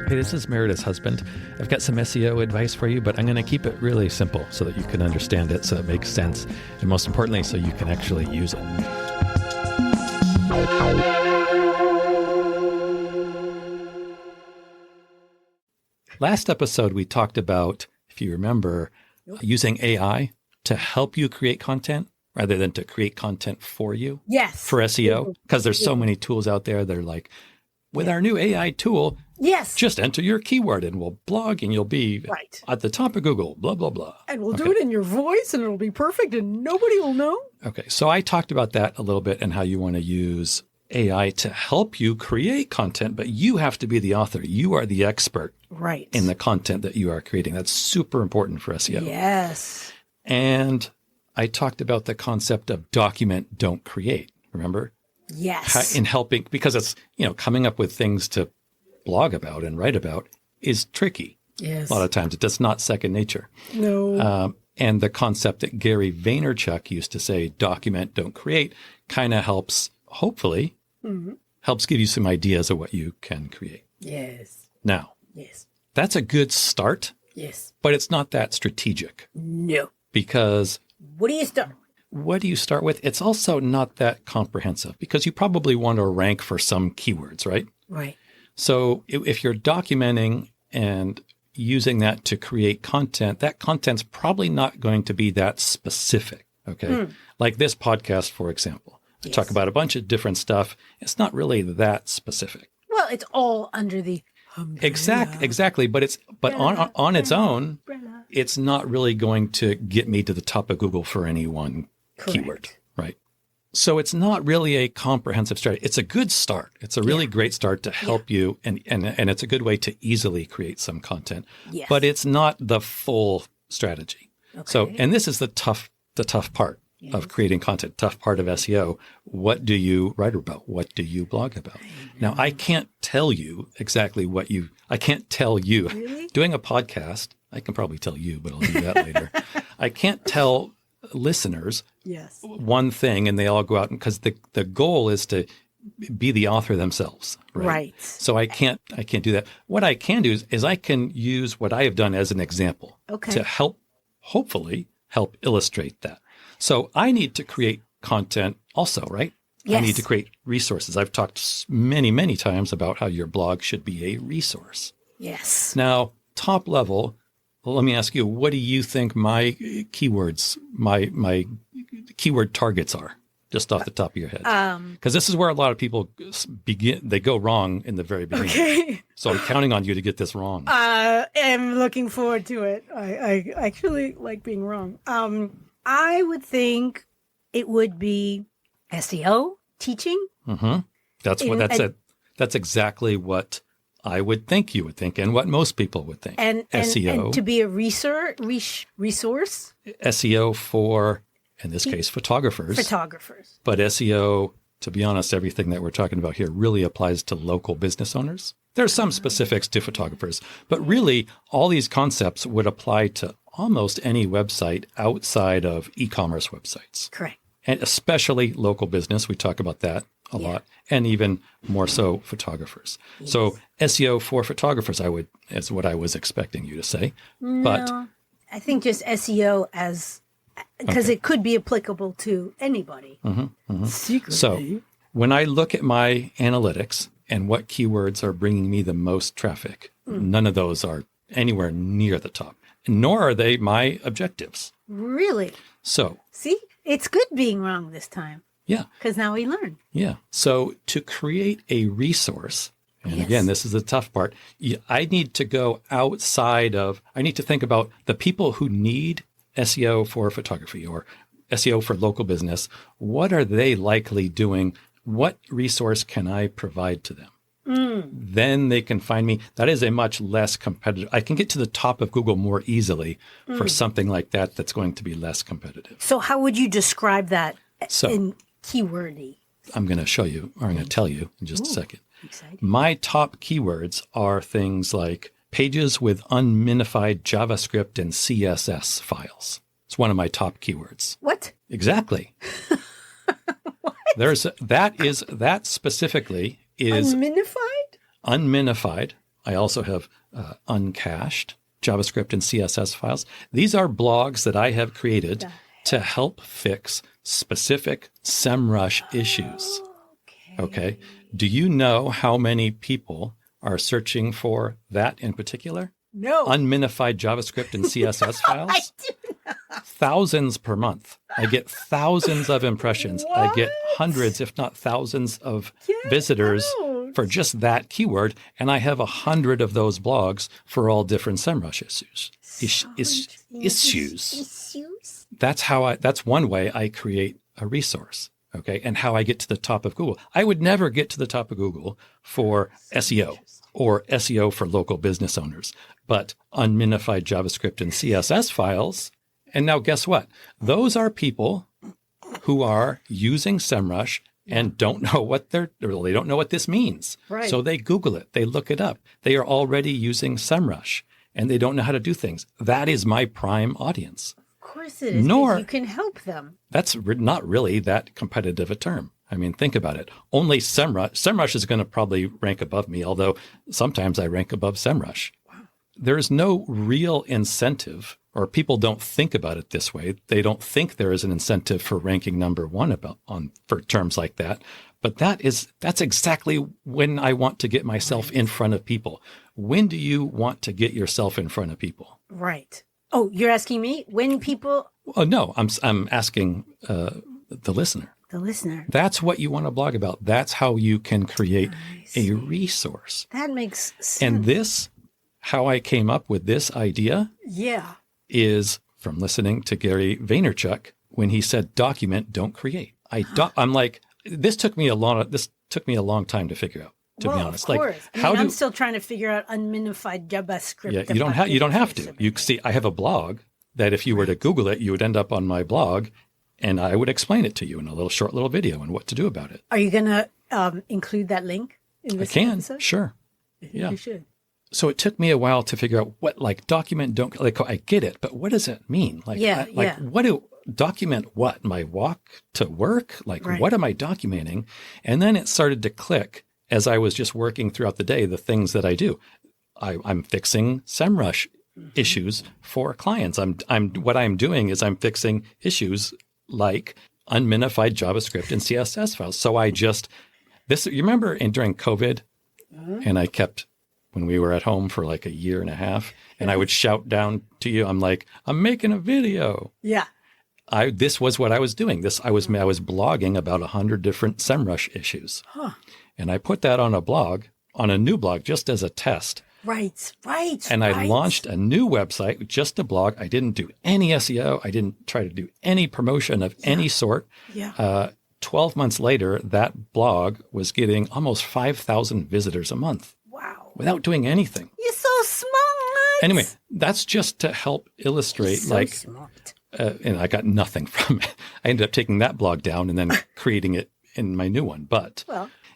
Hey, this is Meredith's husband. I've got some SEO advice for you, but I'm going to keep it really simple so that you can understand it, so it makes sense, and most importantly, so you can actually use it. Last episode, we talked about, if you remember, using AI to help you create content rather than to create content for you. Yes. For SEO, because there's so many tools out there. They're like, with our new AI tool, yes, just enter your keyword and we'll blog and you'll be at the top of Google, blah, blah, blah. And we'll do it in your voice and it'll be perfect and nobody will know. Okay, so I talked about that a little bit and how you want to use AI to help you create content, but you have to be the author. You are the expert in the content that you are creating. That's super important for SEO. Yes. And I talked about the concept of document, don't create. Remember? Yes. In helping, because it's, coming up with things to blog about and write about is tricky. Yes. A lot of times it does not second nature. No. And the concept that Gary Vaynerchuk used to say, document, don't create, kind of helps, hopefully, helps give you some ideas of what you can create. Yes. Now, that's a good start. Yes. But it's not that strategic. No. Because what do you start? What do you start with? It's also not that comprehensive because you probably want to rank for some keywords, right? Right. So if you're documenting and using that to create content, that content's probably not going to be that specific, okay? Like this podcast, for example. I talk about a bunch of different stuff. It's not really that specific. Well, it's all under the umbrella. Exactly. But on its own, it's not really going to get me to the top of Google for any one keyword, right? So it's not really a comprehensive strategy. It's a good start. It's a really great start to help you, and it's a good way to easily create some content. Yes. But it's not the full strategy. Okay. So, and this is the tough part of creating content, tough part of SEO. What do you write about? What do you blog about? Now, I can't tell you exactly I can't tell you. Really? Doing a podcast, I can probably tell you, but I'll do that later. I can't tell listeners one thing and they all go out, because the goal is to be the author themselves, right? So I can't do that. What I can do is I can use what I have done as an example to hopefully help illustrate that. So I need to create content also, right? Yes. I need to create resources. I've talked many, many times about how your blog should be a resource. Yes. Now, top level, let me ask you, what do you think my keywords, my keyword targets are, just off the top of your head? Because this is where a lot of people they go wrong in the very beginning. Okay. So I'm counting on you to get this wrong. I'm looking forward to it. I actually like being wrong. I would think it would be SEO, teaching. Mm-hmm. That's exactly what I would think you would think, and what most people would think. And SEO. And to be a resource? SEO for, in this case, photographers. But SEO, to be honest, everything that we're talking about here really applies to local business owners. There's some specifics to photographers, but really all these concepts would apply to almost any website outside of e-commerce websites. Correct. And especially local business. We talk about that a lot, and even more so photographers. Yes. So SEO for photographers, is what I was expecting you to say. No, but I think just SEO because it could be applicable to anybody. Secretly. So when I look at my analytics and what keywords are bringing me the most traffic, none of those are anywhere near the top, nor are they my objectives. Really? So see, it's good being wrong this time. Yeah. Because now we learn. Yeah. So to create a resource, and again, this is the tough part, I need to go outside of, I need to think about the people who need SEO for photography or SEO for local business. What are they likely doing? What resource can I provide to them? Then they can find me. That is a much less competitive. I can get to the top of Google more easily for something like that that's going to be less competitive. So how would you describe that in keywordy? I'm going to show you, or I'm going to tell you in just a second. Exciting. My top keywords are things like pages with unminified JavaScript and CSS files. It's one of my top keywords. What? Exactly. What? That specifically is unminified. I also have uncached JavaScript and CSS files. These are blogs that I have created to help fix specific SEMrush issues. Okay. Do you know how many people are searching for that in particular? No. Unminified JavaScript and CSS files? I do not. Thousands per month. I get thousands of impressions. I get hundreds, if not thousands of visitors for just that keyword. And I have 100 of those blogs for all different SEMrush issues. Issues. That's one way I create a resource. Okay. And how I get to the top of Google. I would never get to the top of Google for SEO or SEO for local business owners, but unminified JavaScript and CSS files. And now guess what? Those are people who are using SEMrush and don't know they don't know what this means. Right. So they Google it, they look it up. They are already using SEMrush and they don't know how to do things. That is my prime audience. Of course it is. Nor you can help them. That's not really that competitive a term. I mean, think about it. Only SEMrush is going to probably rank above me, although sometimes I rank above SEMrush. Wow. There's no real incentive, or people don't think about it this way. They don't think there is an incentive for ranking number one for terms like that. But that's exactly when I want to get myself in front of people. When do you want to get yourself in front of people? Right. Oh, you're asking me when people? Oh, no, I'm asking the listener. The listener. That's what you want to blog about. That's how you can create a resource. That makes sense. And how I came up with this idea is from listening to Gary Vaynerchuk when he said, document, don't create. I'm like, this took me a long time to figure out, to be honest. Of course. I'm still trying to figure out unminified JavaScript. Yeah, you don't have to. You see, I have a blog that if you were to Google it, you would end up on my blog. And I would explain it to you in a short little video and what to do about it. Are you going to include that link in this episode? Sure. You should. So it took me a while to figure out what, document, don't, I get it, but what does it mean? Document what? My walk to work? What am I documenting? And then it started to click as I was just working throughout the day, the things that I do. I'm fixing SEMrush issues for clients. What I'm doing is I'm fixing issues like unminified JavaScript and CSS files. So you remember during COVID, and I kept, when we were at home for like a year and a half, and I would shout down to you, I'm like, I'm making a video. Yeah. This was what I was doing. I was blogging about 100 different SEMrush issues. Huh. And I put that on a new blog, just as a test. Right. And I launched a new website, just a blog. I didn't do any SEO. I didn't try to do any promotion of any sort. Yeah. 12 months later, that blog was getting almost 5,000 visitors a month. Wow. Without doing anything. You're so smart. Anyway, that's just to help illustrate smart. And I got nothing from it. I ended up taking that blog down and then creating it in my new one.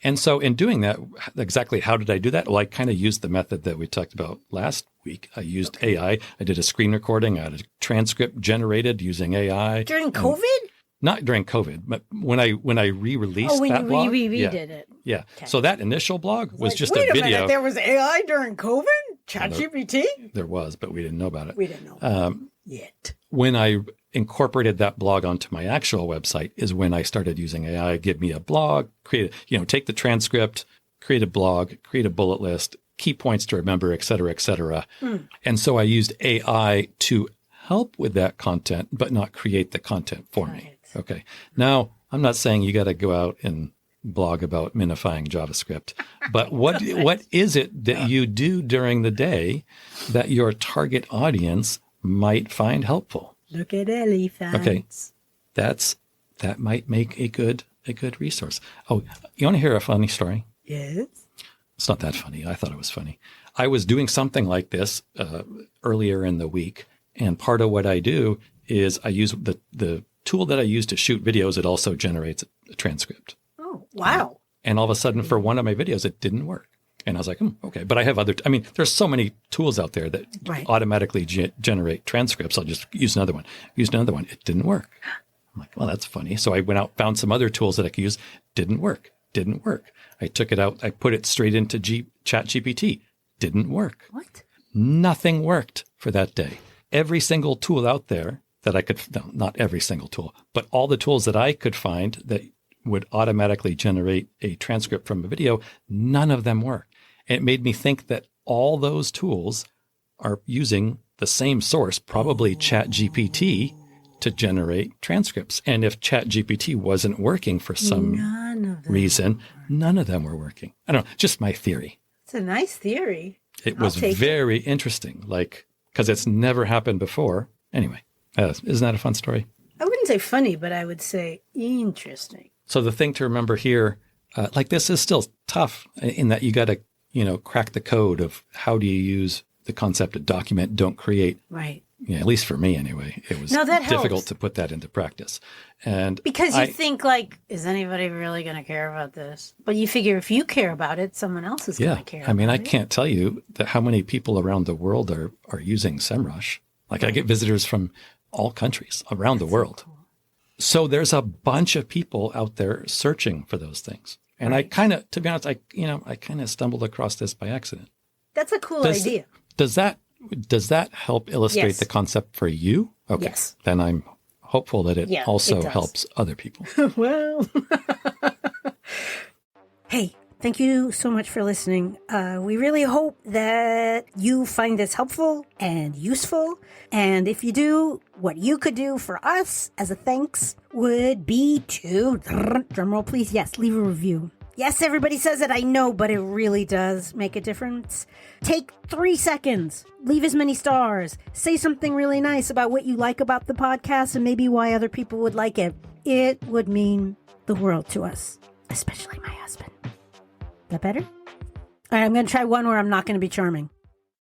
And so in doing that, exactly how did I do that? Well, I kind of used the method that we talked about last week. I used AI. I did a screen recording. I had a transcript generated using AI. During COVID? Not during COVID, but when I re-released that blog. Did it. Yeah. Okay. So that initial blog was just a video. Wait a minute, there was AI during COVID? ChatGPT? There was, but we didn't know about it. We didn't know yet. When I incorporated that blog onto my actual website is when I started using AI. Give me a blog, take the transcript, create a blog, create a bullet list, key points to remember, et cetera, et cetera. And so I used AI to help with that content, but not create the content for me. Okay. Now, I'm not saying you got to go out and blog about minifying JavaScript, but what is it that you do during the day that your target audience might find helpful? Look at elephants. Okay, that might make a good resource. Oh, you want to hear a funny story? Yes. It's not that funny. I thought it was funny. I was doing something like this earlier in the week, and part of what I do is I use the tool that I use to shoot videos. It also generates a transcript. Oh, wow! And all of a sudden, for one of my videos, it didn't work. And I was like, okay. But I have there's so many tools out there that automatically generate transcripts. I'll just use another one. Used another one. It didn't work. I'm like, well, that's funny. So I went out, found some other tools that I could use. Didn't work. I took it out. I put it straight into ChatGPT. didn't work. What? Nothing worked for that day. Every single tool out there that I could, no, not every single tool, but all the tools that I could find that would automatically generate a transcript from a video, none of them work. And it made me think that all those tools are using the same source, probably ChatGPT, to generate transcripts. And if ChatGPT wasn't working for some reason, none of them were working. I don't know, just my theory. It's a nice theory. It was very interesting, like, because it's never happened before. Anyway, isn't that a fun story? I wouldn't say funny, but I would say interesting. So the thing to remember here, like this is still tough in that you got to, crack the code of how do you use the concept of document, don't create. Right. Yeah, at least for me anyway, it was difficult to put that into practice. And because you think like, is anybody really going to care about this? But you figure if you care about it, someone else is going to care. I mean, I can't tell you how many people around the world are using SEMrush. Like I get visitors from all countries around the world. Cool. So there's a bunch of people out there searching for those things. And I kind of, to be honest, I kind of stumbled across this by accident. That's a cool idea. Does that help illustrate the concept for you? Okay. Yes. Then I'm hopeful that it also helps other people. Well, hey, thank you so much for listening. We really hope that you find this helpful and useful. And if you do, what you could do for us as a thanks would be to, drumroll please, leave a review. Yes, everybody says it, I know, but it really does make a difference. Take 3 seconds, leave as many stars, say something really nice about what you like about the podcast and maybe why other people would like it. It would mean the world to us, especially my husband. That better? All right, I'm going to try one where I'm not going to be charming.